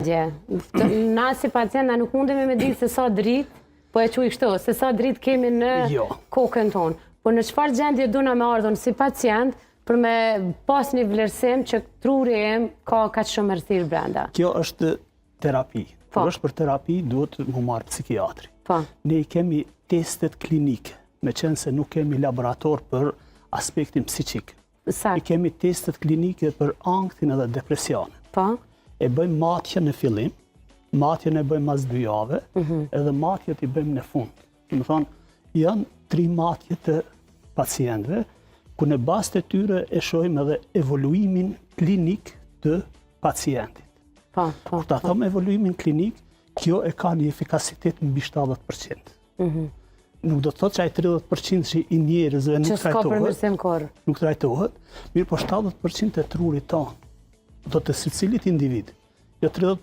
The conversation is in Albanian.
gjendje. Na si pacient, na nuk mundemi me ditë se sa dritë, po e quj kështu, se sa dritë kemi në kokën tonë. Po në çfarë gjendje duna me ardhur si pacient për me pas një vlerësim që truri im ka kaq shumë errësirë brenda. Kjo është terapi. Kur është për terapi, duhet mu marrë psikiatri. Ne kemi testet klinike, me qenë se nuk kemi laborator për aspektin psiqik. I kemi testet klinike për anktin edhe depresionin. E bëjmë matje në fillim, matjen e bëjmë mas 2 jave, edhe matjet i bëjmë në fund. Më thonë, janë 3 matje të pacientëve, ku në bazë të tyre e shohim edhe evoluimin klinik të pacientit. Kur ta thom evoluimin klinik, kjo e ka një efikasitet mbi 70%. Nuk do të thotë që ai 30% që i njerëzve nuk trajtohet, mirë po 70% e trurit tonë, do të secilit individ. Jo 30%